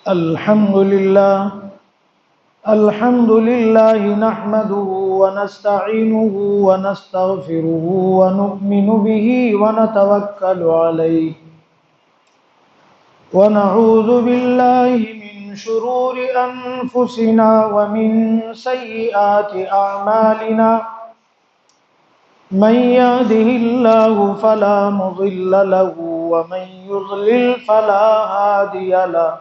الحمد لله نحمده ونستعينه ونستغفره ونؤمن به ونتوكل عليه ونعوذ بالله من شرور أنفسنا ومن سيئات أعمالنا من يهده الله فلا مضل له ومن يضلل فلا هادي له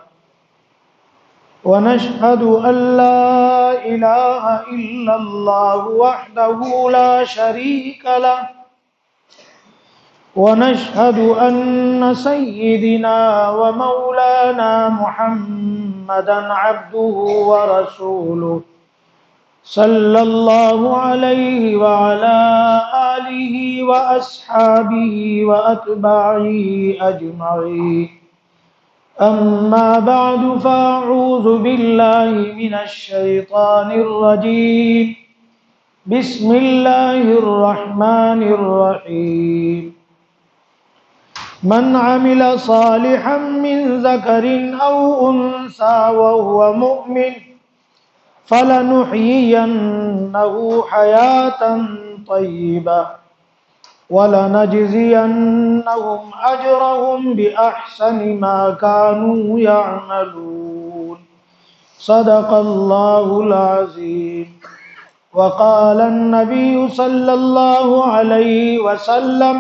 ونشهد أن لا إله إلا الله وحده لا شريك له ونشهد أن سيدنا ومولانا محمدا عبده ورسوله صلى الله عليه وعلى آله وأصحابه وأتباعه أجمعين أما بعد فأعوذ بالله من الشيطان الرجيم بسم الله الرحمن الرحيم من عمل صالحا من ذكر أو أنثى وهو مؤمن فلنحيينه حياة طيبة ولنجزينهم أجرهم بأحسن ما كانوا يعملون صدق الله العظيم. وقال النبي صلى الله عليه وسلم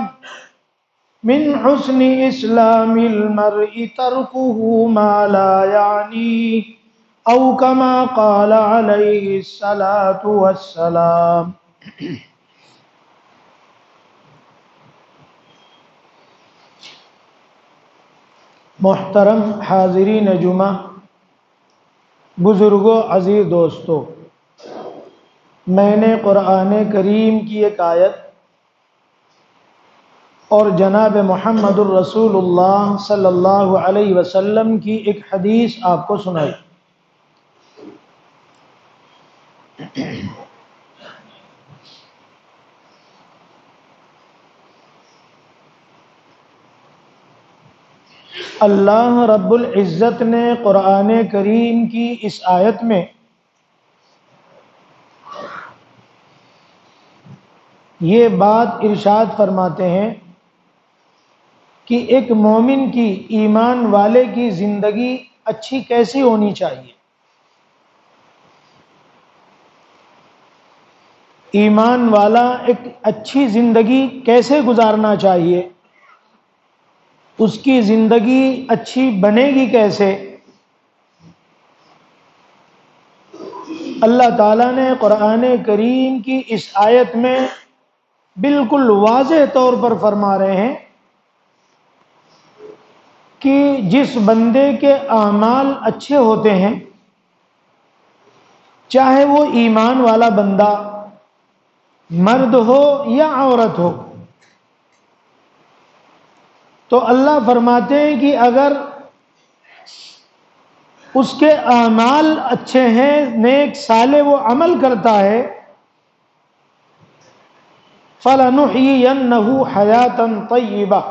من حسن إسلام المرء تركه ما لا يعنيه أو كما قال عليه الصلاة والسلام. محترم حاضرین جمعہ، بزرگوں، عزیز دوستو، میں نے قرآن کریم کی ایک آیت اور جناب محمد الرسول اللہ صلی اللہ علیہ وسلم کی ایک حدیث آپ کو سنائی۔ اللہ رب العزت نے قرآن کریم کی اس آیت میں یہ بات ارشاد فرماتے ہیں کہ ایک مومن کی، ایمان والے کی زندگی اچھی کیسی ہونی چاہیے، ایمان والا ایک اچھی زندگی کیسے گزارنا چاہیے، اس کی زندگی اچھی بنے گی کیسے۔ اللہ تعالیٰ نے قرآن کریم کی اس آیت میں بالکل واضح طور پر فرما رہے ہیں کہ جس بندے کے اعمال اچھے ہوتے ہیں، چاہے وہ ایمان والا بندہ مرد ہو یا عورت ہو، تو اللہ فرماتے ہیں کہ اگر اس کے اعمال اچھے ہیں، نیک صالح وہ عمل کرتا ہے، فَلَنُحْيِيَنَّهُ حَيَاةً طَيِّبَةً،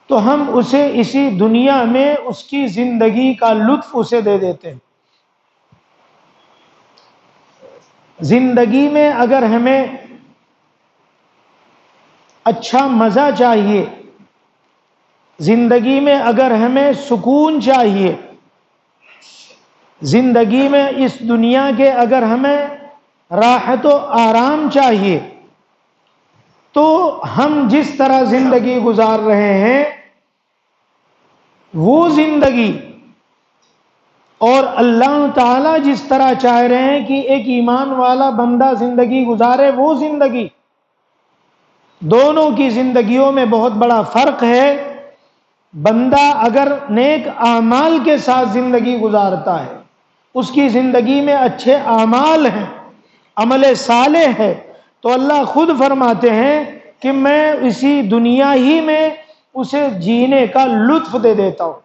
تو ہم اسے اسی دنیا میں اس کی زندگی کا لطف اسے دے دیتے ہیں۔ زندگی میں اگر ہمیں اچھا مزہ چاہیے، زندگی میں اگر ہمیں سکون چاہیے، زندگی میں اس دنیا کے اگر ہمیں راحت و آرام چاہیے، تو ہم جس طرح زندگی گزار رہے ہیں وہ زندگی، اور اللہ تعالیٰ جس طرح چاہ رہے ہیں کہ ایک ایمان والا بندہ زندگی گزارے، وہ زندگی، دونوں کی زندگیوں میں بہت بڑا فرق ہے۔ بندہ اگر نیک اعمال کے ساتھ زندگی گزارتا ہے، اس کی زندگی میں اچھے اعمال ہیں، عمل صالح ہے، تو اللہ خود فرماتے ہیں کہ میں اسی دنیا ہی میں اسے جینے کا لطف دے دیتا ہوں،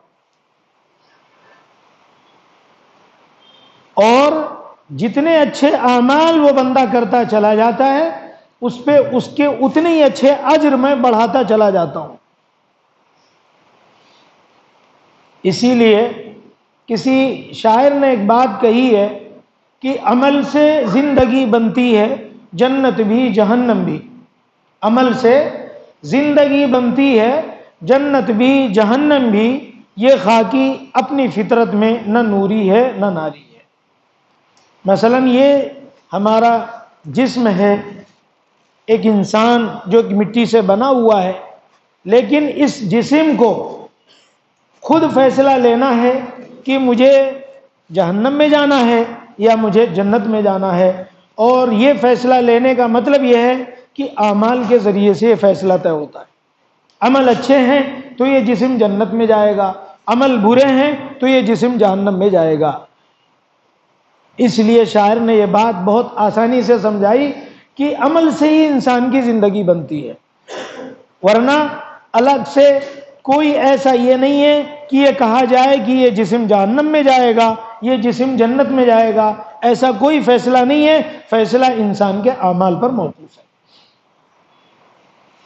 اور جتنے اچھے اعمال وہ بندہ کرتا چلا جاتا ہے، اس پہ اس کے اتنے ہی اچھے اجر میں بڑھاتا چلا جاتا ہوں. اسی لیے کسی شاعر نے ایک بات کہی ہے کہ عمل سے زندگی بنتی ہے جنت بھی جہنم بھی. عمل سے زندگی بنتی ہے جنت بھی جہنم بھی، یہ خاکی اپنی فطرت میں نہ نوری ہے نہ ناری ہے. مثلا یہ ہمارا جسم ہے، ایک انسان جو مٹی سے بنا ہوا ہے، لیکن اس جسم کو خود فیصلہ لینا ہے کہ مجھے جہنم میں جانا ہے یا مجھے جنت میں جانا ہے. اور یہ فیصلہ لینے کا مطلب یہ ہے کہ اعمال کے ذریعے سے یہ فیصلہ طے ہوتا ہے. عمل اچھے ہیں تو یہ جسم جنت میں جائے گا، عمل برے ہیں تو یہ جسم جہنم میں جائے گا. اس لیے شاعر نے یہ بات بہت آسانی سے سمجھائی کہ عمل سے ہی انسان کی زندگی بنتی ہے، ورنہ الگ سے کوئی ایسا یہ نہیں ہے کہ یہ کہا جائے کہ یہ جسم جہنم میں جائے گا یہ جسم جنت میں جائے گا. ایسا کوئی فیصلہ نہیں ہے، فیصلہ انسان کے اعمال پر موقوف ہے.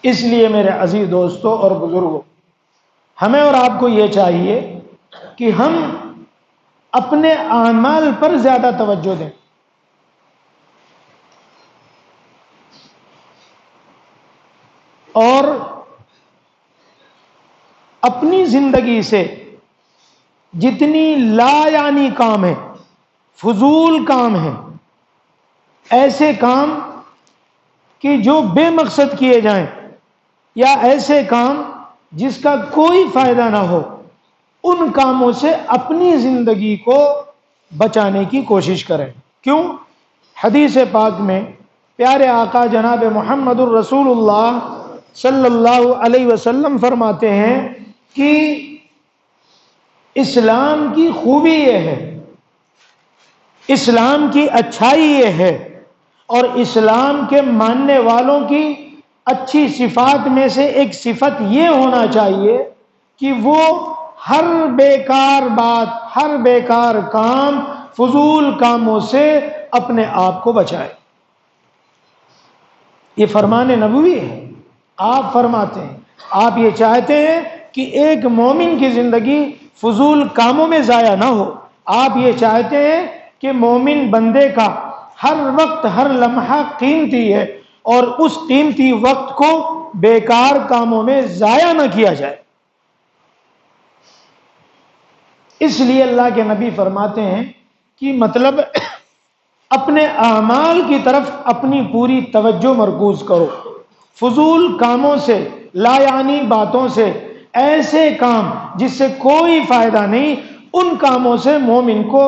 اس لیے میرے عزیز دوستوں اور بزرگوں، ہمیں اور آپ کو یہ چاہیے کہ ہم اپنے اعمال پر زیادہ توجہ دیں، اور اپنی زندگی سے جتنی لا یعنی کام ہے، فضول کام ہے، ایسے کام کہ جو بے مقصد کیے جائیں، یا ایسے کام جس کا کوئی فائدہ نہ ہو، ان کاموں سے اپنی زندگی کو بچانے کی کوشش کریں. کیوں؟ حدیث پاک میں پیارے آقا جناب محمد الرسول اللہ صلی اللہ علیہ وسلم فرماتے ہیں کہ اسلام کی خوبی یہ ہے، اسلام کی اچھائی یہ ہے، اور اسلام کے ماننے والوں کی اچھی صفات میں سے ایک صفت یہ ہونا چاہیے کہ وہ ہر بیکار بات، ہر بیکار کام، فضول کاموں سے اپنے آپ کو بچائے. یہ فرمان نبوی ہے. آپ فرماتے ہیں، آپ یہ چاہتے ہیں کہ ایک مومن کی زندگی فضول کاموں میں ضائع نہ ہو. آپ یہ چاہتے ہیں کہ مومن بندے کا ہر وقت، ہر لمحہ قیمتی ہے، اور اس قیمتی وقت کو بیکار کاموں میں ضائع نہ کیا جائے. اس لیے اللہ کے نبی فرماتے ہیں کہ مطلب اپنے اعمال کی طرف اپنی پوری توجہ مرکوز کرو. فضول کاموں سے، لا یعنی باتوں سے، ایسے کام جس سے کوئی فائدہ نہیں، ان کاموں سے مومن کو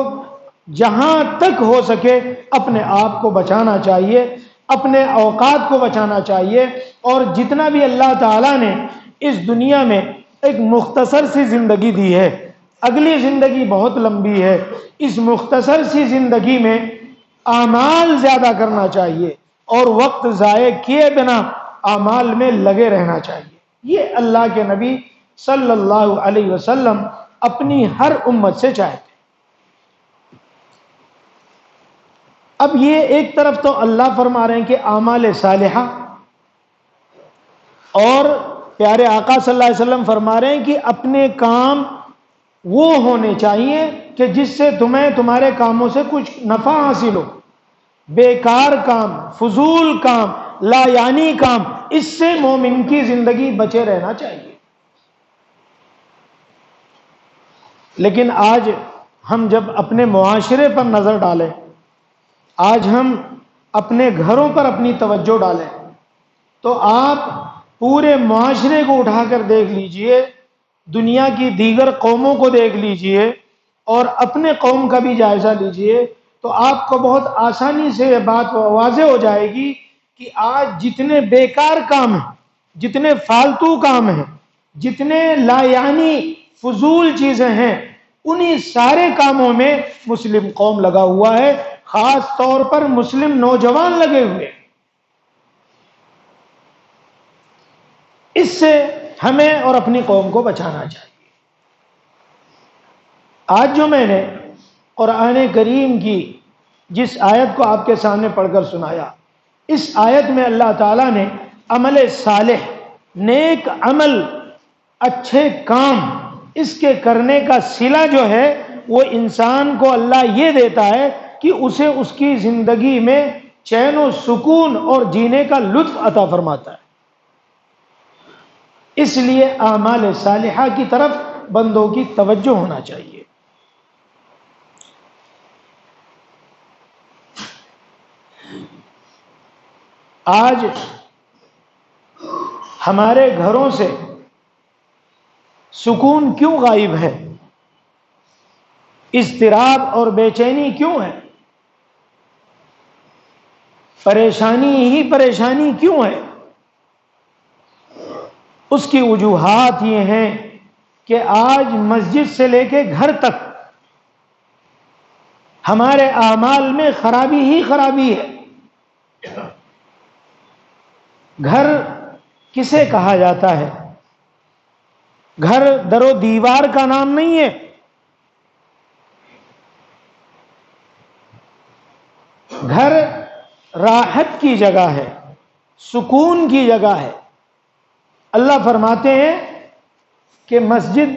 جہاں تک ہو سکے اپنے آپ کو بچانا چاہیے، اپنے اوقات کو بچانا چاہیے. اور جتنا بھی اللہ تعالیٰ نے اس دنیا میں ایک مختصر سی زندگی دی ہے، اگلی زندگی بہت لمبی ہے، اس مختصر سی زندگی میں اعمال زیادہ کرنا چاہیے اور وقت ضائع کیے بنا اعمال میں لگے رہنا چاہیے. یہ اللہ کے نبی صلی اللہ علیہ وسلم اپنی ہر امت سے چاہتے. اب یہ ایک طرف تو اللہ فرما رہے ہیں کہ اعمال صالحہ، اور پیارے آقا صلی اللہ علیہ وسلم فرما رہے ہیں کہ اپنے کام وہ ہونے چاہیے کہ جس سے تمہیں تمہارے کاموں سے کچھ نفع حاصل ہو. بیکار کام، فضول کام، لا یعنی کام، اس سے مومن کی زندگی بچے رہنا چاہیے. لیکن آج ہم جب اپنے معاشرے پر نظر ڈالیں، آج ہم اپنے گھروں پر اپنی توجہ ڈالیں، تو آپ پورے معاشرے کو اٹھا کر دیکھ لیجئے، دنیا کی دیگر قوموں کو دیکھ لیجئے، اور اپنے قوم کا بھی جائزہ لیجئے، تو آپ کو بہت آسانی سے یہ بات واضح ہو جائے گی کہ آج جتنے بیکار کام ہیں، جتنے فالتو کام ہیں، جتنے لا یعنی فضول چیزیں ہیں، انہی سارے کاموں میں مسلم قوم لگا ہوا ہے، خاص طور پر مسلم نوجوان لگے ہوئے. اس سے ہمیں اور اپنی قوم کو بچانا چاہیے. آج جو میں نے قرآن کریم کی جس آیت کو آپ کے سامنے پڑھ کر سنایا، اس آیت میں اللہ تعالیٰ نے عمل صالح، نیک عمل، اچھے کام، اس کے کرنے کا صلہ جو ہے وہ انسان کو اللہ یہ دیتا ہے کہ اسے اس کی زندگی میں چین و سکون اور جینے کا لطف عطا فرماتا ہے۔ اس لیے اعمال صالحہ کی طرف بندوں کی توجہ ہونا چاہیے۔ آج ہمارے گھروں سے سکون کیوں غائب ہے؟ اضطراب اور بے چینی کیوں ہے؟ پریشانی ہی پریشانی کیوں ہے؟ اس کی وجوہات یہ ہیں کہ آج مسجد سے لے کے گھر تک ہمارے اعمال میں خرابی ہی خرابی ہے۔ گھر کسے کہا جاتا ہے؟ گھر در و دیوار کا نام نہیں ہے۔ گھر راحت کی جگہ ہے، سکون کی جگہ ہے۔ اللہ فرماتے ہیں کہ مسجد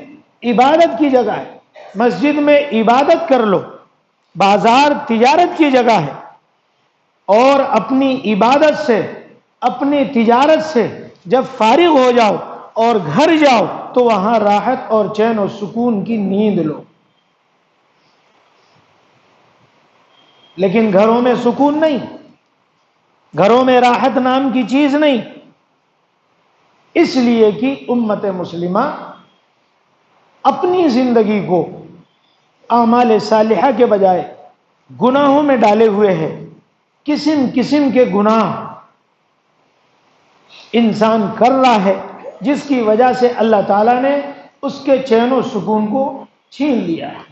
عبادت کی جگہ ہے، مسجد میں عبادت کر لو۔ بازار تجارت کی جگہ ہے، اور اپنی عبادت سے، اپنی تجارت سے جب فارغ ہو جاؤ اور گھر جاؤ تو وہاں راحت اور چین و سکون کی نیند لو۔ لیکن گھروں میں سکون نہیں، گھروں میں راحت نام کی چیز نہیں، اس لیے کہ امت مسلمہ اپنی زندگی کو اعمال صالحہ کے بجائے گناہوں میں ڈالے ہوئے ہے۔ قسم قسم کے گناہ انسان کر رہا ہے، جس کی وجہ سے اللہ تعالیٰ نے اس کے چین و سکون کو چھین لیا ہے۔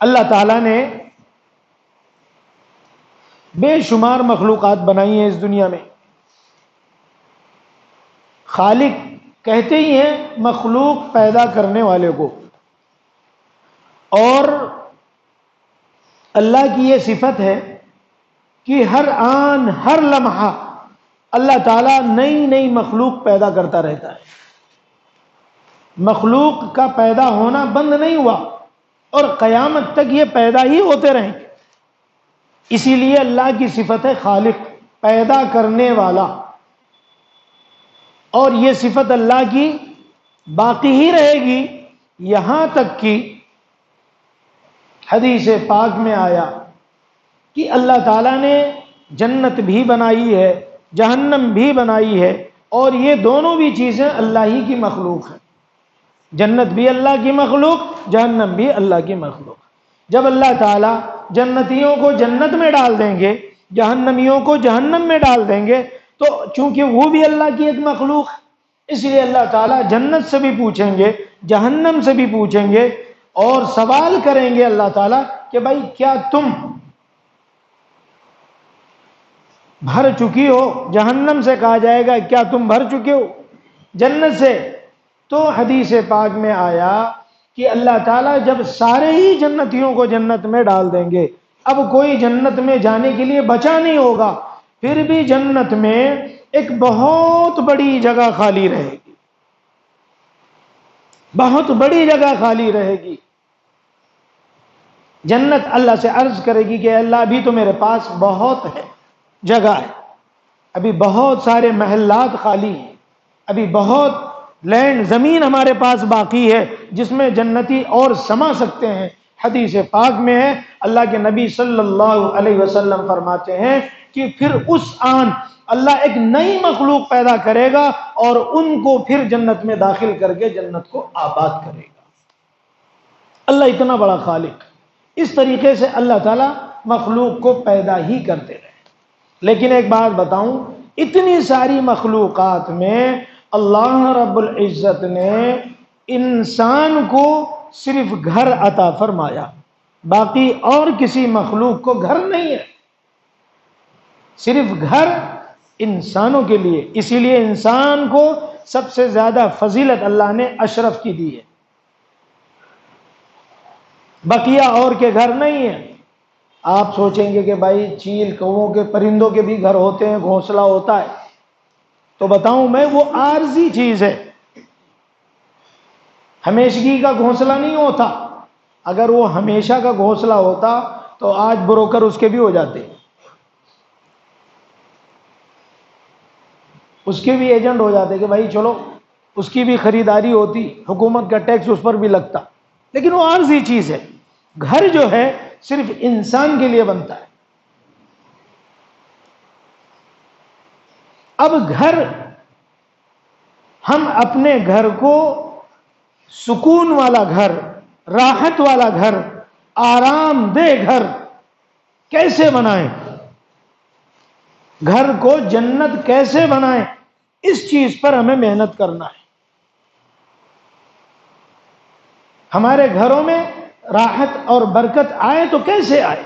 اللہ تعالیٰ نے بے شمار مخلوقات بنائی ہیں اس دنیا میں۔ خالق کہتے ہی ہیں مخلوق پیدا کرنے والے کو، اور اللہ کی یہ صفت ہے کہ ہر آن ہر لمحہ اللہ تعالیٰ نئی نئی مخلوق پیدا کرتا رہتا ہے۔ مخلوق کا پیدا ہونا بند نہیں ہوا، اور قیامت تک یہ پیدا ہی ہوتے رہیں گے۔ اسی لیے اللہ کی صفت ہے خالق، پیدا کرنے والا، اور یہ صفت اللہ کی باقی ہی رہے گی یہاں تک کہ حدیث پاک میں آیا کہ اللہ تعالیٰ نے جنت بھی بنائی ہے، جہنم بھی بنائی ہے، اور یہ دونوں بھی چیزیں اللہ ہی کی مخلوق ہیں۔ جنت بھی اللہ کی مخلوق، جہنم بھی اللہ کی مخلوق۔ جب اللہ تعالیٰ جنتیوں کو جنت میں ڈال دیں گے، جہنمیوں کو جہنم میں ڈال دیں گے، تو چونکہ وہ بھی اللہ کی ایک مخلوق ہے، اس لیے اللہ تعالیٰ جنت سے بھی پوچھیں گے، جہنم سے بھی پوچھیں گے، اور سوال کریں گے اللہ تعالیٰ کہ بھائی کیا تم بھر چکی ہو؟ جہنم سے کہا جائے گا کیا تم بھر چکے ہو جنت سے؟ تو حدیث پاک میں آیا کہ اللہ تعالیٰ جب سارے ہی جنتیوں کو جنت میں ڈال دیں گے، اب کوئی جنت میں جانے کے لیے بچا نہیں ہوگا، پھر بھی جنت میں ایک بہت بڑی جگہ خالی رہے گی، بہت بڑی جگہ خالی رہے گی۔ جنت اللہ سے عرض کرے گی کہ اللہ ابھی تو میرے پاس بہت ہے، جگہ ہے، ابھی بہت سارے محلات خالی ہیں، ابھی بہت لینڈ زمین ہمارے پاس باقی ہے جس میں جنتی اور سما سکتے ہیں۔ حدیث پاک میں ہے، اللہ کے نبی صلی اللہ علیہ وسلم فرماتے ہیں کہ پھر اس آن اللہ ایک نئی مخلوق پیدا کرے گا اور ان کو پھر جنت میں داخل کر کے جنت کو آباد کرے گا۔ اللہ اتنا بڑا خالق، اس طریقے سے اللہ تعالیٰ مخلوق کو پیدا ہی کرتے رہے۔ لیکن ایک بات بتاؤں، اتنی ساری مخلوقات میں اللہ رب العزت نے انسان کو صرف گھر عطا فرمایا، باقی اور کسی مخلوق کو گھر نہیں ہے، صرف گھر انسانوں کے لیے۔ اسی لیے انسان کو سب سے زیادہ فضیلت اللہ نے اشرف کی دی ہے، بقیہ اور کے گھر نہیں ہے۔ آپ سوچیں گے کہ بھائی چیل کووں کے پرندوں کے بھی گھر ہوتے ہیں، گھونسلہ ہوتا ہے، تو بتاؤں میں وہ عارضی چیز ہے، ہمیشگی کا گھونسلہ نہیں ہوتا۔ اگر وہ ہمیشہ کا گھونسلہ ہوتا تو آج بروکر اس کے بھی ہو جاتے، اس کے بھی ایجنٹ ہو جاتے کہ بھائی چلو اس کی بھی خریداری ہوتی، حکومت کا ٹیکس اس پر بھی لگتا، لیکن وہ عارضی چیز ہے۔ گھر جو ہے صرف انسان کے لیے بنتا ہے۔ اب گھر، ہم اپنے گھر کو سکون والا گھر، راحت والا گھر، آرام دہ گھر کیسے بنائیں، گھر کو جنت کیسے بنائیں، اس چیز پر ہمیں محنت کرنا ہے۔ ہمارے گھروں میں راحت اور برکت آئے تو کیسے آئے؟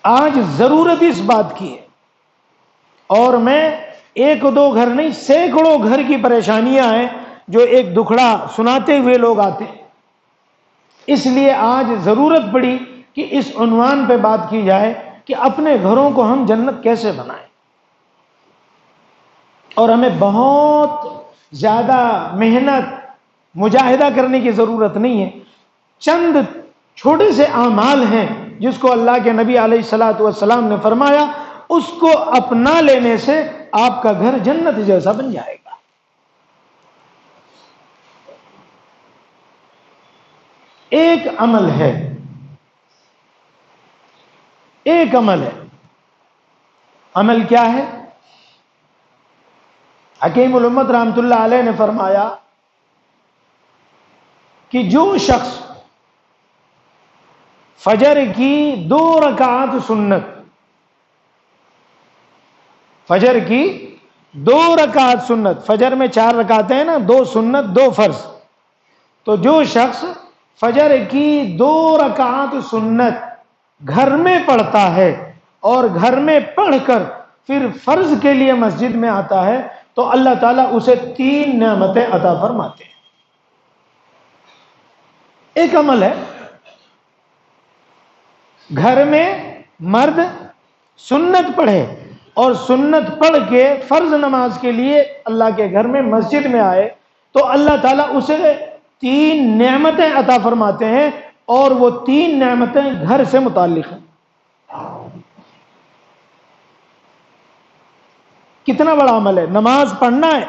آج ضرورت اس بات کی ہے، اور میں ایک دو گھر نہیں، سینکڑوں گھر کی پریشانیاں ہیں جو ایک دکھڑا سناتے ہوئے لوگ آتے ہیں۔ اس لیے آج ضرورت پڑی کہ اس عنوان پہ بات کی جائے کہ اپنے گھروں کو ہم جنت کیسے بنائیں۔ اور ہمیں بہت زیادہ محنت مجاہدہ کرنے کی ضرورت نہیں ہے، چند چھوٹے سے اعمال ہیں جس کو اللہ کے نبی علیہ الصلوۃ والسلام نے فرمایا اس کو اپنا لینے سے آپ کا گھر جنت جیسا بن جائے گا۔ ایک عمل ہے، ایک عمل ہے۔ عمل کیا ہے؟ حکیم الامت رحمت اللہ علیہ نے فرمایا کہ جو شخص فجر کی 2 رکعات سنت، فجر کی 2 رکعات سنت، فجر میں 4 رکعتیں ہیں نا، 2 سنت 2 فرض، تو جو شخص فجر کی 2 رکعات سنت گھر میں پڑھتا ہے اور گھر میں پڑھ کر پھر فرض کے لیے مسجد میں آتا ہے تو اللہ تعالیٰ اسے 3 نعمتیں عطا فرماتے ہیں۔ ایک عمل ہے، گھر میں مرد سنت پڑھے اور سنت پڑھ کے فرض نماز کے لیے اللہ کے گھر میں مسجد میں آئے تو اللہ تعالیٰ اسے 3 نعمتیں عطا فرماتے ہیں، اور وہ 3 نعمتیں گھر سے متعلق ہیں۔ کتنا بڑا عمل ہے! نماز پڑھنا ہے،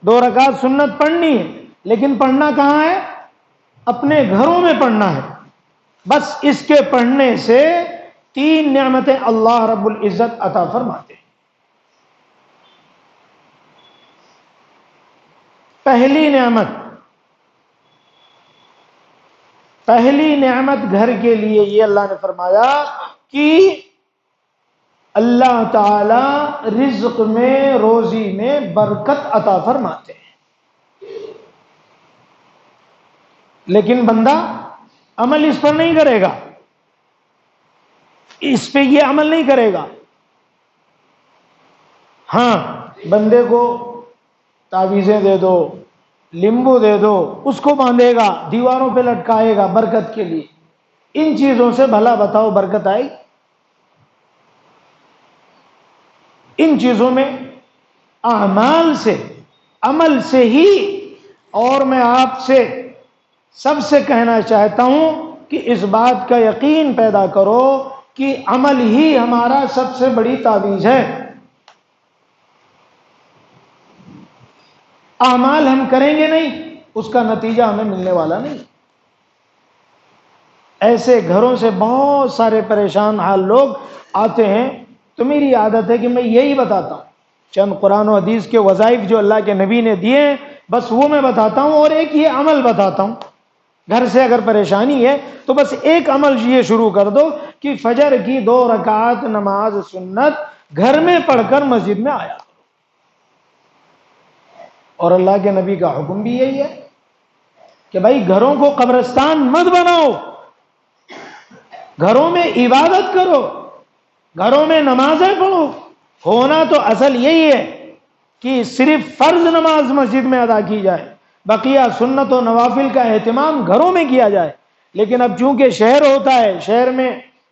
2 رکعت سنت پڑھنی ہے، لیکن پڑھنا کہاں ہے؟ اپنے گھروں میں پڑھنا ہے۔ بس اس کے پڑھنے سے 3 نعمتیں اللہ رب العزت عطا فرماتے ہیں۔ پہلی نعمت گھر کے لیے یہ اللہ نے فرمایا کہ اللہ تعالی رزق میں، روزی میں برکت عطا فرماتے ہیں، لیکن بندہ عمل اس پر نہیں کرے گا، اس پہ یہ عمل نہیں کرے گا۔ ہاں، بندے کو تعویذیں دے دو، لیمبو دے دو، اس کو باندھے گا، دیواروں پہ لٹکائے گا برکت کے لیے، ان چیزوں سے بھلا بتاؤ برکت آئی؟ ان چیزوں میں اعمال سے، عمل سے ہی۔ اور میں آپ سے سب سے کہنا چاہتا ہوں کہ اس بات کا یقین پیدا کرو کہ عمل ہی ہمارا سب سے بڑی تعویذ ہے۔ اعمال ہم کریں گے نہیں، اس کا نتیجہ ہمیں ملنے والا نہیں۔ ایسے گھروں سے بہت سارے پریشان حال لوگ آتے ہیں، تو میری عادت ہے کہ میں یہی بتاتا ہوں، چند قرآن و حدیث کے وظائف جو اللہ کے نبی نے دیے ہیں بس وہ میں بتاتا ہوں، اور ایک یہ عمل بتاتا ہوں۔ گھر سے اگر پریشانی ہے تو بس ایک عمل یہ شروع کر دو کہ فجر کی 2 رکعات نماز سنت گھر میں پڑھ کر مسجد میں آیا۔ اور اللہ کے نبی کا حکم بھی یہی ہے کہ بھائی گھروں کو قبرستان مت بناؤ، گھروں میں عبادت کرو، گھروں میں نمازیں پڑھو۔ ہونا تو اصل یہی ہے کہ صرف فرض نماز مسجد میں ادا کی جائے، بقیہ سنت و نوافل کا اہتمام گھروں میں کیا جائے، لیکن اب چونکہ شہر ہوتا ہے، شہر میں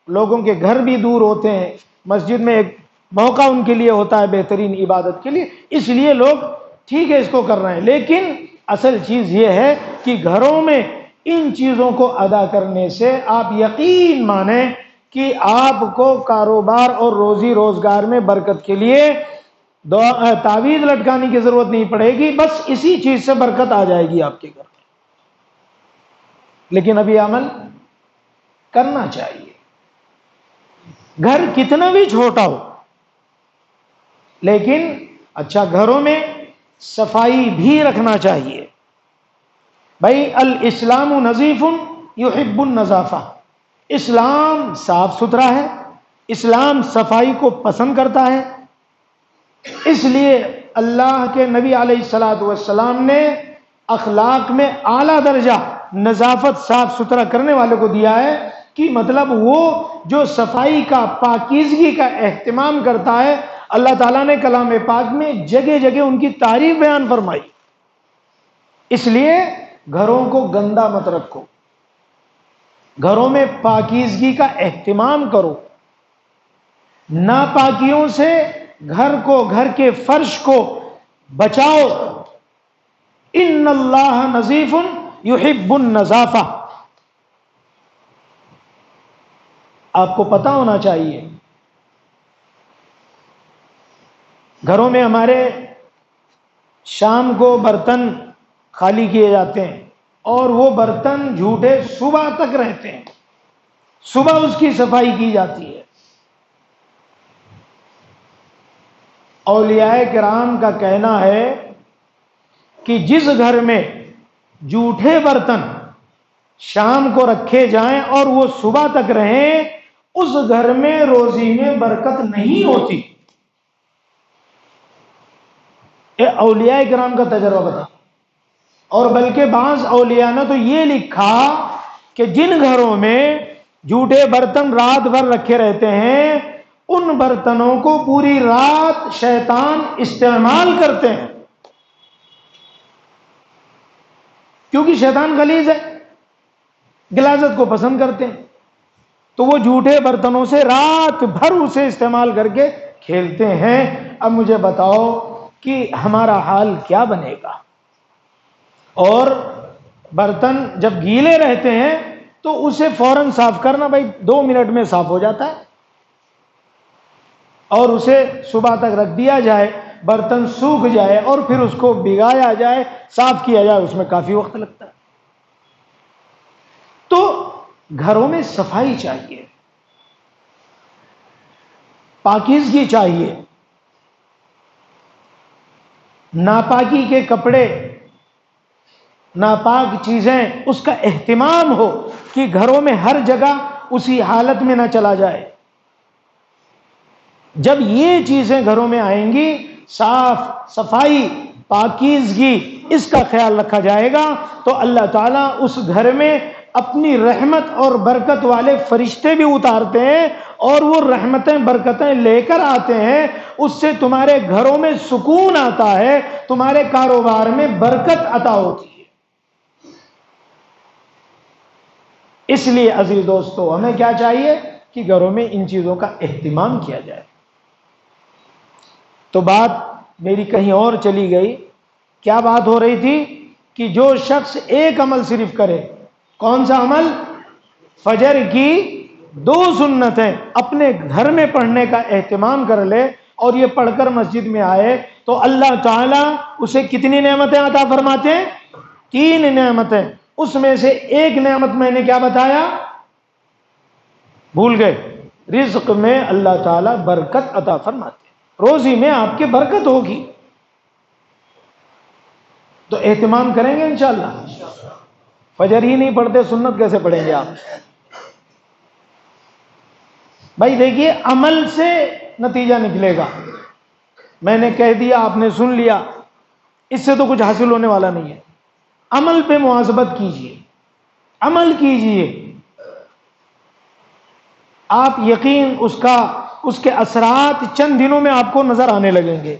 لوگوں کے گھر بھی دور ہوتے ہیں، مسجد میں ایک موقع ان کے لیے ہوتا ہے بہترین عبادت کے لیے، اس لیے لوگ ٹھیک ہے اس کو کر رہے ہیں، لیکن اصل چیز یہ ہے کہ گھروں میں ان چیزوں کو ادا کرنے سے آپ یقین مانیں کہ آپ کو کاروبار اور روزی روزگار میں برکت کے لیے تعویذ لٹکانے کی ضرورت نہیں پڑے گی، بس اسی چیز سے برکت آ جائے گی آپ کے گھر میں۔ لیکن ابھی عمل کرنا چاہیے، گھر کتنا بھی چھوٹا ہو، لیکن اچھا گھروں میں صفائی بھی رکھنا چاہیے۔ بھائی الاسلام نظیف یحب النظافہ، اسلام صاف ستھرا ہے، اسلام صفائی کو پسند کرتا ہے، اس لیے اللہ کے نبی علیہ الصلوۃ والسلام نے اخلاق میں اعلیٰ درجہ نظافت صاف ستھرا کرنے والے کو دیا ہے، کہ مطلب وہ جو صفائی کا پاکیزگی کا اہتمام کرتا ہے، اللہ تعالیٰ نے کلام پاک میں جگہ جگہ ان کی تعریف بیان فرمائی۔ اس لیے گھروں کو گندا مت رکھو، گھروں میں پاکیزگی کا اہتمام کرو، ناپاکیوں سے گھر کو، گھر کے فرش کو بچاؤ۔ ان اللہ نظیف یحب النظافہ۔ آپ کو پتا ہونا چاہیے گھروں میں ہمارے شام کو برتن خالی کیے جاتے ہیں، اور وہ برتن جھوٹے صبح تک رہتے ہیں، صبح اس کی صفائی کی جاتی ہے۔ اولیاء کرام کا کہنا ہے کہ جس گھر میں جھوٹے برتن شام کو رکھے جائیں اور وہ صبح تک رہیں، اس گھر میں روزی میں برکت نہیں ہوتی۔ اولیاء کرام کا تجربہ بتا، اور بلکہ بعض اولیاء نے تو یہ لکھا کہ جن گھروں میں جھوٹے برتن رات بھر رکھے رہتے ہیں، ان برتنوں کو پوری رات شیطان استعمال کرتے ہیں، کیونکہ شیطان غلیظ ہے، غلاظت کو پسند کرتے ہیں، تو وہ جھوٹے برتنوں سے رات بھر اسے استعمال کر کے کھیلتے ہیں۔ اب مجھے بتاؤ کہ ہمارا حال کیا بنے گا؟ اور برتن جب گیلے رہتے ہیں تو اسے فوراً صاف کرنا، بھائی 2 منٹ میں صاف ہو جاتا ہے، اور اسے صبح تک رکھ دیا جائے، برتن سوکھ جائے اور پھر اس کو بھگایا جائے، صاف کیا جائے، اس میں کافی وقت لگتا ہے۔ تو گھروں میں صفائی چاہیے، پاکیزگی چاہیے، ناپاکی کے کپڑے، ناپاک چیزیں، اس کا اہتمام ہو کہ گھروں میں ہر جگہ اسی حالت میں نہ چلا جائے۔ جب یہ چیزیں گھروں میں آئیں گی، صاف صفائی، پاکیزگی، اس کا خیال رکھا جائے گا، تو اللہ تعالیٰ اس گھر میں اپنی رحمت اور برکت والے فرشتے بھی اتارتے ہیں، اور وہ رحمتیں برکتیں لے کر آتے ہیں، اس سے تمہارے گھروں میں سکون آتا ہے، تمہارے کاروبار میں برکت عطا ہوتی ہے۔ اس لیے عزیز دوستو، ہمیں کیا چاہیے کہ گھروں میں ان چیزوں کا اہتمام کیا جائے۔ تو بات میری کہیں اور چلی گئی، کیا بات ہو رہی تھی کہ جو شخص ایک عمل صرف کرے، کون سا عمل؟ فجر کی 2 سنتیں اپنے گھر میں پڑھنے کا اہتمام کر لے، اور یہ پڑھ کر مسجد میں آئے، تو اللہ تعالیٰ اسے کتنی نعمتیں عطا فرماتے ہیں؟ 3 نعمتیں۔ اس میں سے ایک نعمت میں نے کیا بتایا؟ بھول گئے؟ رزق میں اللہ تعالیٰ برکت عطا فرماتے ہیں، روزی میں آپ کے برکت ہوگی۔ تو اہتمام کریں گے انشاءاللہ؟ فجر ہی نہیں پڑھتے، سنت کیسے پڑھیں گے آپ؟ بھائی دیکھیے، عمل سے نتیجہ نکلے گا۔ میں نے کہہ دیا، آپ نے سن لیا، اس سے تو کچھ حاصل ہونے والا نہیں ہے۔ عمل پہ مواظبت کیجئے، عمل کیجئے، آپ یقین اس کے اثرات چند دنوں میں آپ کو نظر آنے لگیں گے۔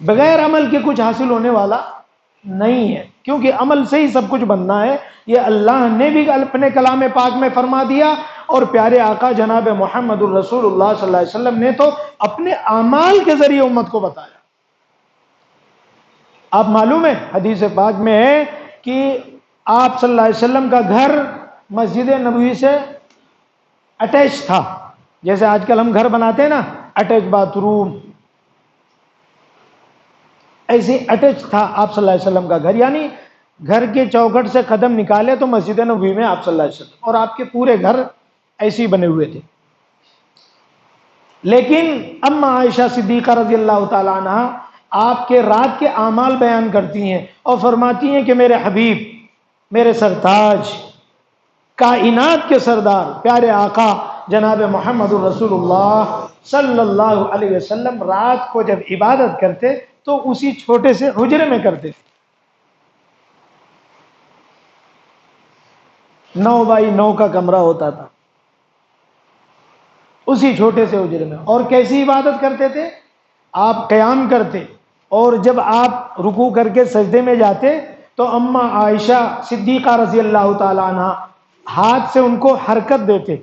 بغیر عمل کے کچھ حاصل ہونے والا نہیں ہے، کیونکہ عمل سے ہی سب کچھ بننا ہے. یہ اللہ نے بھی اپنے کلام پاک میں فرما دیا، اور پیارے آقا جناب محمد الرسول اللہ صلی اللہ علیہ وسلم نے تو اپنے اعمال کے ذریعے امت کو بتایا. آپ معلوم ہے حدیث پاک میں ہے کہ آپ صلی اللہ علیہ وسلم کا گھر مسجد نبوی سے اٹیچ تھا. جیسے آج کل ہم گھر بناتے ہیں نا، اٹیچ باتھ روم، ایسے اٹیچ تھا آپ صلی اللہ علیہ وسلم کا گھر. یعنی گھر کے چوکھٹ سے قدم نکالے تو مسجد نبوی میں آپ صلی اللہ علیہ وسلم، اور آپ کے پورے گھر ایسے ہی بنے ہوئے تھے. لیکن اما عائشہ صدیقہ رضی اللہ تعالی عنہ آپ کے رات کے اعمال بیان کرتی ہیں اور فرماتی ہیں کہ میرے حبیب، میرے سرتاج، کائنات کے سردار پیارے آقا جناب محمد الرسول اللہ صلی اللہ علیہ وسلم رات کو جب عبادت کرتے تو اسی چھوٹے سے حجرے میں کرتے تھے. 9x9 کا کمرہ ہوتا تھا، اسی چھوٹے سے حجرے میں. اور کیسی عبادت کرتے تھے؟ آپ قیام کرتے، اور جب آپ رکوع کر کے سجدے میں جاتے تو اما عائشہ صدیقہ رضی اللہ تعالی عنہ ہاتھ سے ان کو حرکت دیتے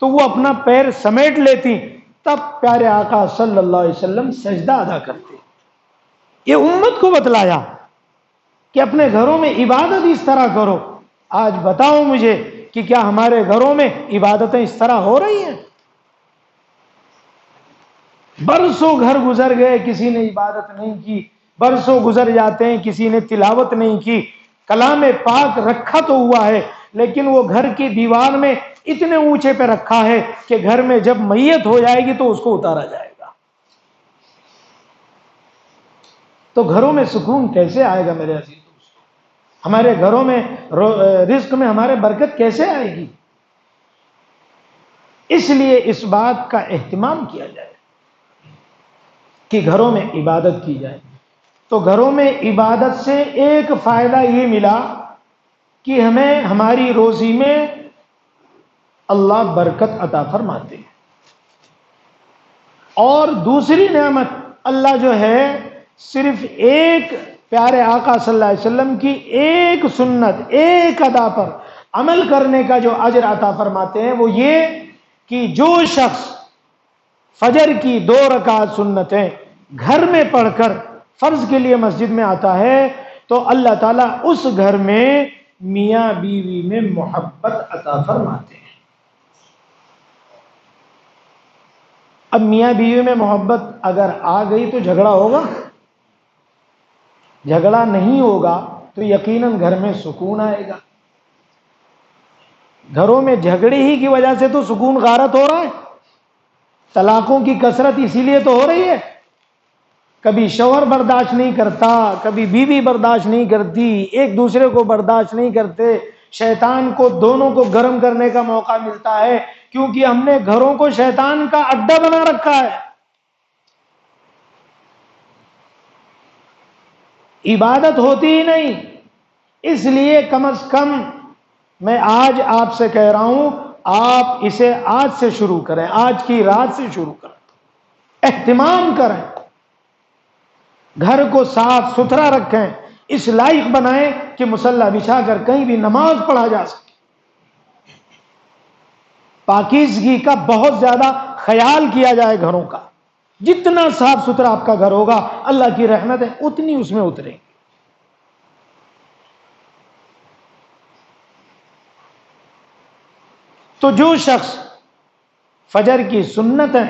تو وہ اپنا پیر سمیٹ لیتی، تب پیارے آقا صلی اللہ علیہ وسلم سجدہ ادا کرتے. یہ امت کو بتلایا کہ اپنے گھروں میں عبادت اس طرح کرو. آج بتاؤ مجھے کہ کیا ہمارے گھروں میں عبادتیں اس طرح ہو رہی ہیں؟ برسوں گھر گزر گئے، کسی نے عبادت نہیں کی. برسوں گزر جاتے ہیں، کسی نے تلاوت نہیں کی. کلام پاک رکھا تو ہوا ہے، لیکن وہ گھر کی دیوار میں اتنے اونچے پہ رکھا ہے کہ گھر میں جب میت ہو جائے گی تو اس کو اتارا جائے گا. تو گھروں میں سکون کیسے آئے گا میرے عزیز دوستو؟ ہمارے گھروں میں رزق میں ہمارے برکت کیسے آئے گی؟ اس لیے اس بات کا اہتمام کیا جائے کہ گھروں میں عبادت کی جائے. تو گھروں میں عبادت سے ایک فائدہ یہ ملا کہ ہمیں ہماری روزی میں اللہ برکت عطا فرماتے ہیں. اور دوسری نعمت، اللہ جو ہے صرف ایک پیارے آقا صلی اللہ علیہ وسلم کی ایک سنت، ایک ادا پر عمل کرنے کا جو اجر عطا فرماتے ہیں، وہ یہ کہ جو شخص فجر کی 2 رکعت سنتیں گھر میں پڑھ کر فرض کے لیے مسجد میں آتا ہے تو اللہ تعالیٰ اس گھر میں میاں بیوی میں محبت عطا فرماتے ہیں. اب میاں بیوی میں محبت اگر آ گئی تو جھگڑا ہوگا؟ جھگڑا نہیں ہوگا تو یقیناً گھر میں سکون آئے گا. گھروں میں جھگڑے ہی کی وجہ سے تو سکون غارت ہو رہا ہے. طلاقوں کی کثرت اسی لیے تو ہو رہی ہے. کبھی شوہر برداشت نہیں کرتا، کبھی بیوی برداشت نہیں کرتی، ایک دوسرے کو برداشت نہیں کرتے. شیطان کو دونوں کو گرم کرنے کا موقع ملتا ہے، کیونکہ ہم نے گھروں کو شیطان کا اڈا بنا رکھا ہے. عبادت ہوتی ہی نہیں. اس لیے کم از کم میں آج آپ سے کہہ رہا ہوں، آپ اسے آج سے شروع کریں، آج کی رات سے شروع کریں، اہتمام کریں، گھر کو صاف ستھرا رکھیں، اس لائق بنائیں کہ مصلی بچھا کر کہیں بھی نماز پڑھا جا سکے. پاکیزگی کا بہت زیادہ خیال کیا جائے گھروں کا. جتنا صاف ستھرا آپ کا گھر ہوگا اللہ کی رحمت ہے اتنی اس میں اترے گی. تو جو شخص فجر کی سنتیں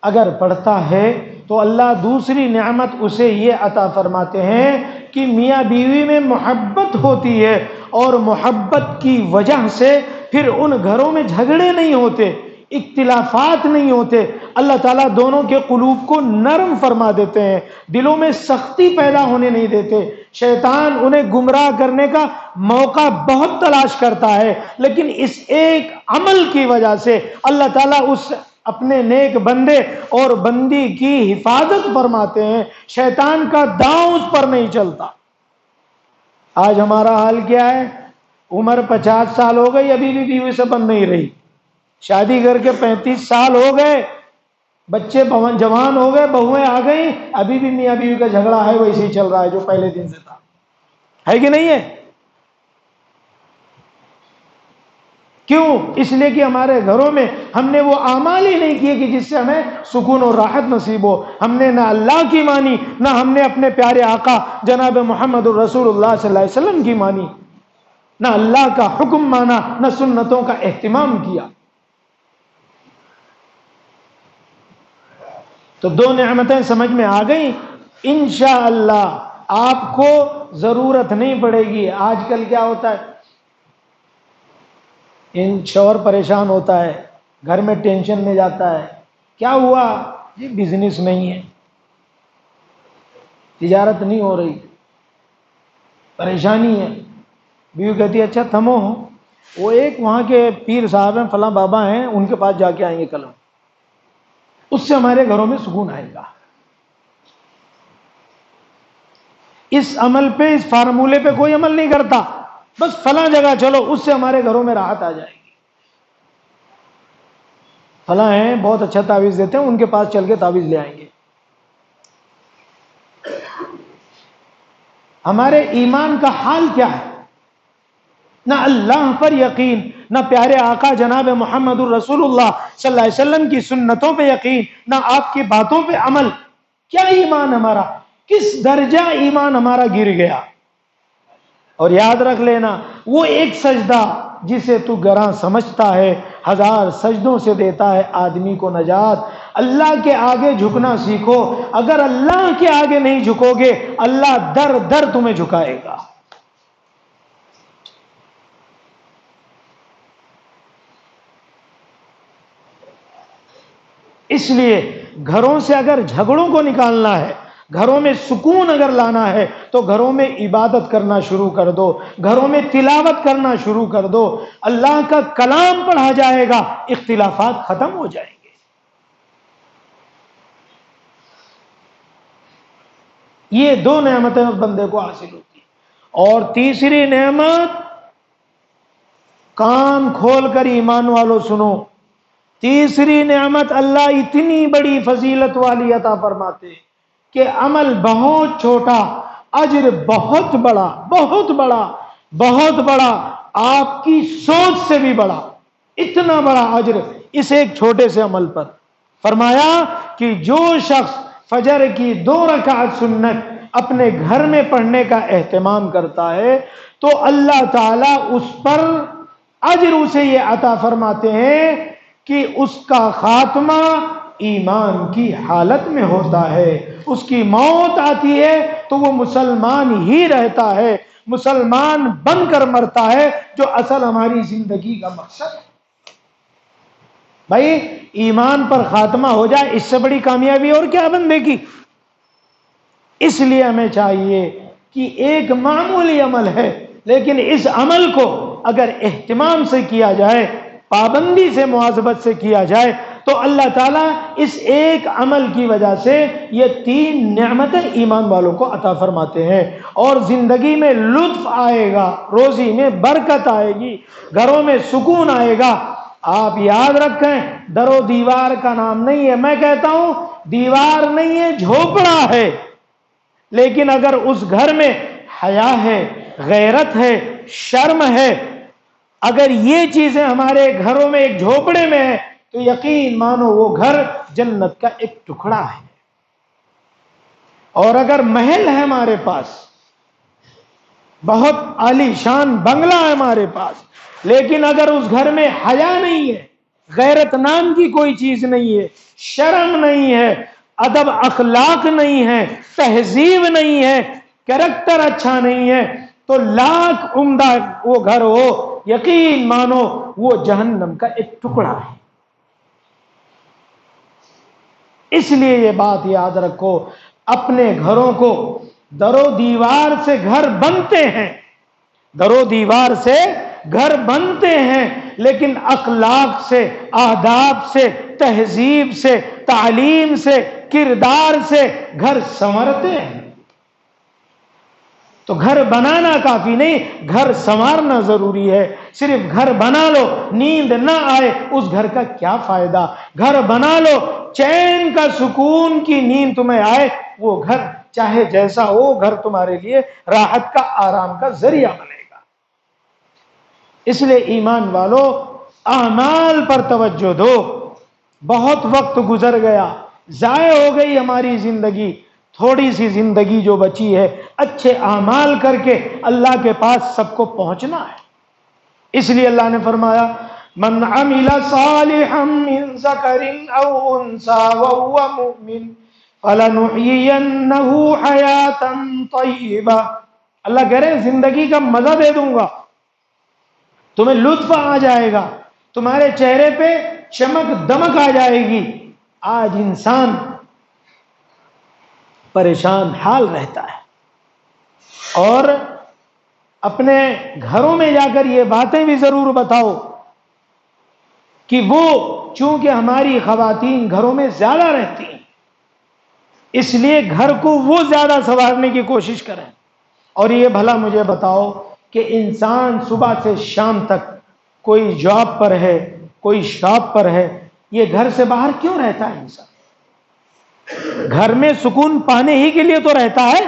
اگر پڑھتا ہے تو اللہ دوسری نعمت اسے یہ عطا فرماتے ہیں کہ میاں بیوی میں محبت ہوتی ہے، اور محبت کی وجہ سے پھر ان گھروں میں جھگڑے نہیں ہوتے، اختلافات نہیں ہوتے. اللہ تعالیٰ دونوں کے قلوب کو نرم فرما دیتے ہیں، دلوں میں سختی پیدا ہونے نہیں دیتے. شیطان انہیں گمراہ کرنے کا موقع بہت تلاش کرتا ہے، لیکن اس ایک عمل کی وجہ سے اللہ تعالیٰ اس اپنے نیک بندے اور بندی کی حفاظت فرماتے ہیں. شیطان کا داؤں اس پر نہیں چلتا. آج ہمارا حال کیا ہے؟ عمر 50 سال ہو گئی، ابھی بھی بیوی سے بن نہیں رہی. شادی کر کے 35 سال ہو گئے، بچے جوان ہو گئے، بہویں آ گئی، ابھی بھی میاں بیوی کا جھگڑا ہے، ویسے ہی چل رہا ہے جو پہلے دن سے تھا، ہے کہ نہیں ہے؟ کیوں؟ اس لیے کہ ہمارے گھروں میں ہم نے وہ اعمال ہی نہیں کیے کہ جس سے ہمیں سکون اور راحت نصیب ہو. ہم نے نہ اللہ کی مانی، نہ ہم نے اپنے پیارے آقا جناب محمد الرسول اللہ صلی اللہ علیہ وسلم کی مانی، نہ اللہ کا حکم مانا، نہ سنتوں کا اہتمام کیا. تو دو نعمتیں سمجھ میں آ گئیں. انشاءاللہ آپ کو ضرورت نہیں پڑے گی. آج کل کیا ہوتا ہے، شوہر پریشان ہوتا ہے، گھر میں ٹینشن میں جاتا ہے، کیا ہوا؟ یہ بزنس نہیں ہے، تجارت نہیں ہو رہی، پریشانی ہے. بیوی کہتی ہے اچھا تھمو، وہ ایک وہاں کے پیر صاحب ہیں، فلاں بابا ہیں، ان کے پاس جا کے آئیں گے کل ہم، اس سے ہمارے گھروں میں سکون آئے گا. اس عمل پہ، اس فارمولے پہ کوئی عمل نہیں کرتا، بس فلاں جگہ چلو، اس سے ہمارے گھروں میں راحت آ جائے گی. فلاں ہیں بہت اچھا تعویذ دیتے ہیں، ان کے پاس چل کے تعویذ لے آئیں گے. ہمارے ایمان کا حال کیا ہے؟ نہ اللہ پر یقین، نہ پیارے آقا جناب محمد الرسول اللہ صلی اللہ علیہ وسلم کی سنتوں پہ یقین، نہ آپ کی باتوں پہ عمل. کیا ایمان ہمارا، کس درجہ ایمان ہمارا گر گیا. اور یاد رکھ لینا، وہ ایک سجدہ جسے تو گراں سمجھتا ہے، 1000 سجدوں سے دیتا ہے آدمی کو نجات. اللہ کے آگے جھکنا سیکھو. اگر اللہ کے آگے نہیں جھکو گے، اللہ در در تمہیں جھکائے گا. اس لیے گھروں سے اگر جھگڑوں کو نکالنا ہے، گھروں میں سکون اگر لانا ہے، تو گھروں میں عبادت کرنا شروع کر دو، گھروں میں تلاوت کرنا شروع کر دو، اللہ کا کلام پڑھا جائے گا، اختلافات ختم ہو جائیں گے. یہ 2 نعمتیں اس بندے کو حاصل ہوتی ہیں. اور تیسری نعمت، کان کھول کر ایمان والوں سنو، تیسری نعمت اللہ اتنی بڑی فضیلت والی عطا فرماتے کہ عمل بہت چھوٹا، اجر بہت بڑا، بہت بڑا، بہت بڑا، آپ کی سوچ سے بھی بڑا. اتنا بڑا اجر اس ایک چھوٹے سے عمل پر. فرمایا کہ جو شخص فجر کی 2 رکعت سنت اپنے گھر میں پڑھنے کا اہتمام کرتا ہے، تو اللہ تعالی اس پر اجر اسے یہ عطا فرماتے ہیں کہ اس کا خاتمہ ایمان کی حالت میں ہوتا ہے. اس کی موت آتی ہے تو وہ مسلمان ہی رہتا ہے، مسلمان بن کر مرتا ہے، جو اصل ہماری زندگی کا مقصد ہے. بھائی ایمان پر خاتمہ ہو جائے، اس سے بڑی کامیابی اور کیا بندے کی. اس لیے ہمیں چاہیے کہ ایک معمولی عمل ہے، لیکن اس عمل کو اگر اہتمام سے کیا جائے، پابندی سے، مواظبت سے کیا جائے، تو اللہ تعالیٰ اس ایک عمل کی وجہ سے یہ 3 نعمتیں ایمان والوں کو عطا فرماتے ہیں. اور زندگی میں لطف آئے گا، روزی میں برکت آئے گی، گھروں میں سکون آئے گا. آپ یاد رکھیں، در و دیوار کا نام نہیں ہے. میں کہتا ہوں دیوار نہیں ہے، جھوپڑا ہے، لیکن اگر اس گھر میں حیا ہے، غیرت ہے، شرم ہے، اگر یہ چیزیں ہمارے گھروں میں ایک جھوپڑے میں ہیں، تو یقین مانو وہ گھر جنت کا ایک ٹکڑا ہے. اور اگر محل ہے ہمارے پاس، بہت عالی شان بنگلہ ہے ہمارے پاس، لیکن اگر اس گھر میں حیا نہیں ہے، غیرت نام کی کوئی چیز نہیں ہے، شرم نہیں ہے، ادب اخلاق نہیں ہے، تہذیب نہیں ہے، کریکٹر اچھا نہیں ہے، تو لاکھ عمدہ وہ گھر ہو، یقین مانو وہ جہنم کا ایک ٹکڑا ہے. اس لیے یہ بات یاد رکھو، اپنے گھروں کو، در و دیوار سے گھر بنتے ہیں، در و دیوار سے گھر بنتے ہیں، لیکن اخلاق سے، آداب سے، تہذیب سے، تعلیم سے، کردار سے گھر سنورتے ہیں. تو گھر بنانا کافی نہیں، گھر سنوارنا ضروری ہے. صرف گھر بنا لو، نیند نہ آئے، اس گھر کا کیا فائدہ. گھر بنا لو، چین کا سکون کی نیند تمہیں آئے، وہ گھر چاہے جیسا ہو، گھر تمہارے لیے راحت کا، آرام کا ذریعہ بنے گا۔ اس لیے ایمان والو اعمال پر توجہ دو۔ بہت وقت گزر گیا، ضائع ہو گئی ہماری زندگی، تھوڑی سی زندگی جو بچی ہے اچھے اعمال کر کے اللہ کے پاس سب کو پہنچنا ہے۔ اس لیے اللہ نے فرمایا من عمل صالحا من ذکر او انثى وهو مؤمن فلنحيينه حیاتا طیبہ۔ اللہ کہہ رہے ہیں زندگی کا مزہ دے دوں گا، تمہیں لطف آ جائے گا، تمہارے چہرے پہ چمک دمک آ جائے گی۔ آج انسان پریشان حال رہتا ہے، اور اپنے گھروں میں جا کر یہ باتیں بھی ضرور بتاؤ کہ وہ چونکہ ہماری خواتین گھروں میں زیادہ رہتی ہیں، اس لیے گھر کو وہ زیادہ سنوارنے کی کوشش کریں۔ اور یہ بھلا مجھے بتاؤ کہ انسان صبح سے شام تک کوئی جاب پر ہے، کوئی شاپ پر ہے، یہ گھر سے باہر کیوں رہتا ہے؟ انسان گھر میں سکون پانے ہی کے لیے تو رہتا ہے۔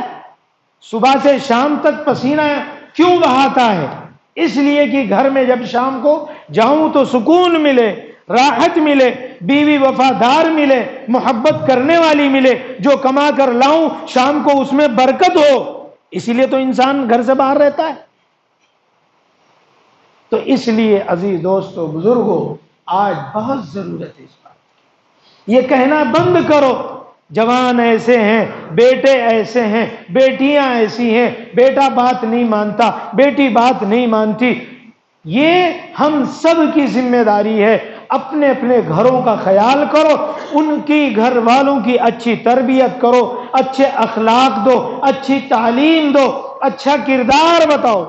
صبح سے شام تک پسینہ کیوں بہاتا ہے؟ اس لیے کہ گھر میں جب شام کو جاؤں تو سکون ملے، راحت ملے، بیوی وفادار ملے، محبت کرنے والی ملے، جو کما کر لاؤں شام کو اس میں برکت ہو۔ اسی لیے تو انسان گھر سے باہر رہتا ہے۔ تو اس لیے عزیز دوستو، بزرگوں، آج بہت ضرورت ہے اس بات کی۔ یہ کہنا بند کرو جوان ایسے ہیں، بیٹے ایسے ہیں، بیٹیاں ایسی ہیں، بیٹا بات نہیں مانتا، بیٹی بات نہیں مانتی۔ یہ ہم سب کی ذمہ داری ہے۔ اپنے اپنے گھروں کا خیال کرو، ان کی گھر والوں کی اچھی تربیت کرو، اچھے اخلاق دو، اچھی تعلیم دو، اچھا کردار بتاؤ۔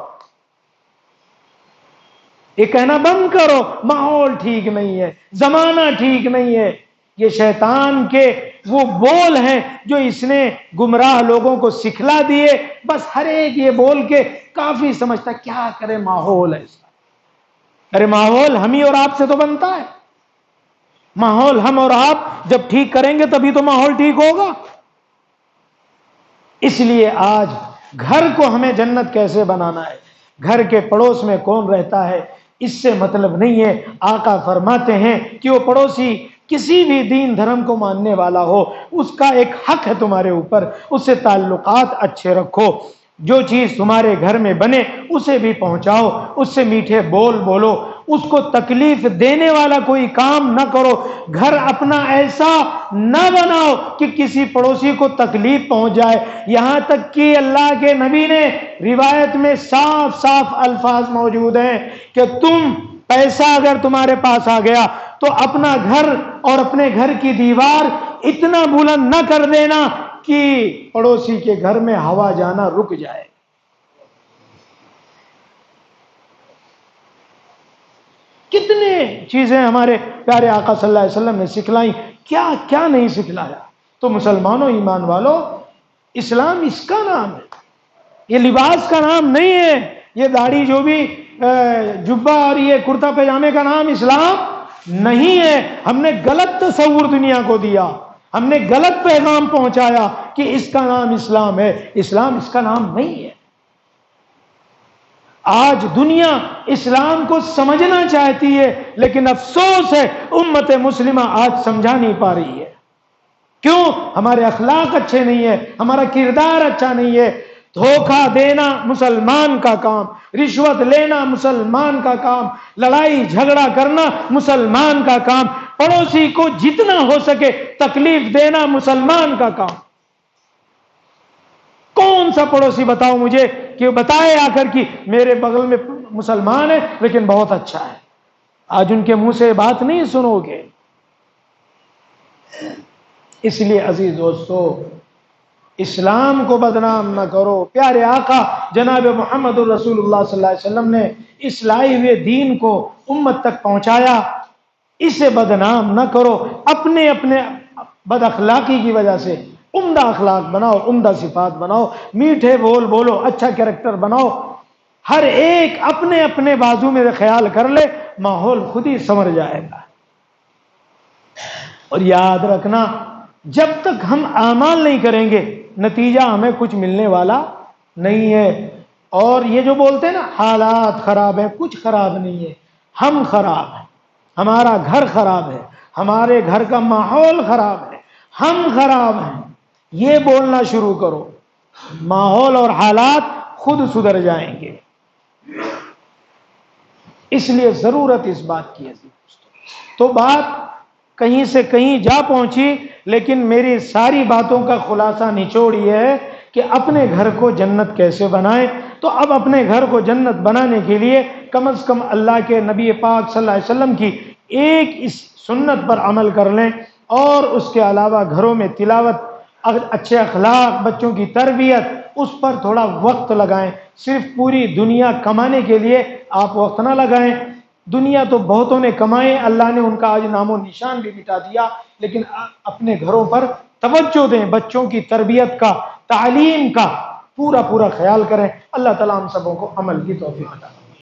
یہ کہنا بند کرو ماحول ٹھیک نہیں ہے، زمانہ ٹھیک نہیں ہے۔ یہ شیطان کے وہ بول ہیں جو اس نے گمراہ لوگوں کو سکھلا دیے۔ بس ہر ایک یہ بول کے کافی سمجھتا، کیا کرے ماحول ایسا۔ ارے ماحول ہم ہی اور آپ سے تو بنتا ہے۔ ماحول ہم اور آپ جب ٹھیک کریں گے تبھی تو ماحول ٹھیک ہوگا۔ اس لیے آج گھر کو ہمیں جنت کیسے بنانا ہے، گھر کے پڑوس میں کون رہتا ہے اس سے مطلب نہیں ہے۔ آقا فرماتے ہیں کہ وہ پڑوسی کسی بھی دین دھرم کو ماننے والا ہو، اس کا ایک حق ہے تمہارے اوپر، اس سے تعلقات اچھے رکھو۔ جو چیز تمہارے گھر میں بنے اسے بھی پہنچاؤ، اس سے میٹھے بول بولو، اس کو تکلیف دینے والا کوئی کام نہ کرو۔ گھر اپنا ایسا نہ بناؤ کہ کسی پڑوسی کو تکلیف پہنچ جائے۔ یہاں تک کہ اللہ کے نبی نے روایت میں صاف صاف الفاظ موجود ہیں کہ تم پیسہ اگر تمہارے پاس آ گیا تو اپنا گھر اور اپنے گھر کی دیوار اتنا بلند نہ کر دینا کہ پڑوسی کے گھر میں ہوا جانا رک جائے۔ کتنے چیزیں ہمارے پیارے آقا صلی اللہ علیہ وسلم نے سکھلائیں، کیا کیا نہیں سکھلایا۔ تو مسلمانوں، ایمان والو، اسلام اس کا نام ہے، یہ لباس کا نام نہیں ہے۔ یہ داڑھی جو بھی جبہ اور یہ کرتا پاجامے کا نام اسلام نہیں ہے۔ ہم نے غلط تصور دنیا کو دیا، ہم نے غلط پیغام پہنچایا کہ اس کا نام اسلام ہے۔ اسلام اس کا نام نہیں ہے۔ آج دنیا اسلام کو سمجھنا چاہتی ہے، لیکن افسوس ہے امت مسلمہ آج سمجھا نہیں پا رہی ہے۔ کیوں؟ ہمارے اخلاق اچھے نہیں ہیں، ہمارا کردار اچھا نہیں ہے۔ دھوکہ دینا مسلمان کا کام، رشوت لینا مسلمان کا کام، لڑائی جھگڑا کرنا مسلمان کا کام، پڑوسی کو جتنا ہو سکے تکلیف دینا مسلمان کا کام۔ کون سا پڑوسی بتاؤ مجھے کہ بتائے آ کر کہ میرے بغل میں مسلمان ہے لیکن بہت اچھا ہے؟ آج ان کے منہ سے بات نہیں سنو گے۔ اس لیے عزیز دوستو، اسلام کو بدنام نہ کرو۔ پیارے آقا جناب محمد الرسول اللہ صلی اللہ علیہ وسلم نے اس لائے ہوئے دین کو امت تک پہنچایا، اسے بدنام نہ کرو۔ اپنے اپنے بد اخلاقی کی وجہ سے عمدہ اخلاق بناؤ، عمدہ صفات بناؤ، میٹھے بول بولو، اچھا کریکٹر بناؤ۔ ہر ایک اپنے اپنے بازو میں خیال کر لے، ماحول خود ہی سنور جائے گا۔ اور یاد رکھنا جب تک ہم اعمال نہیں کریں گے نتیجہ ہمیں کچھ ملنے والا نہیں ہے۔ اور یہ جو بولتے ہیں نا حالات خراب ہیں، کچھ خراب نہیں ہے، ہم خراب ہیں، ہمارا گھر خراب ہے، ہمارے گھر کا ماحول خراب ہے، ہم خراب ہیں، یہ بولنا شروع کرو، ماحول اور حالات خود سدھر جائیں گے۔ اس لیے ضرورت اس بات کی ہے۔ تو بات کہیں سے کہیں جا پہنچی، لیکن میری ساری باتوں کا خلاصہ نچوڑ یہ ہے کہ اپنے گھر کو جنت کیسے بنائیں۔ تو اب اپنے گھر کو جنت بنانے کے لیے کم از کم اللہ کے نبی پاک صلی اللہ علیہ وسلم کی ایک اس سنت پر عمل کر لیں، اور اس کے علاوہ گھروں میں تلاوت، اچھے اخلاق، بچوں کی تربیت، اس پر تھوڑا وقت لگائیں۔ صرف پوری دنیا کمانے کے لیے آپ وقت نہ لگائیں، دنیا تو بہتوں نے کمائے، اللہ نے ان کا آج نام و نشان بھی مٹا دیا، لیکن اپنے گھروں پر توجہ دیں، بچوں کی تربیت کا، تعلیم کا پورا خیال کریں۔ اللہ تعالیٰ ہم سبوں کو عمل کی توفیق عطا فرمائے۔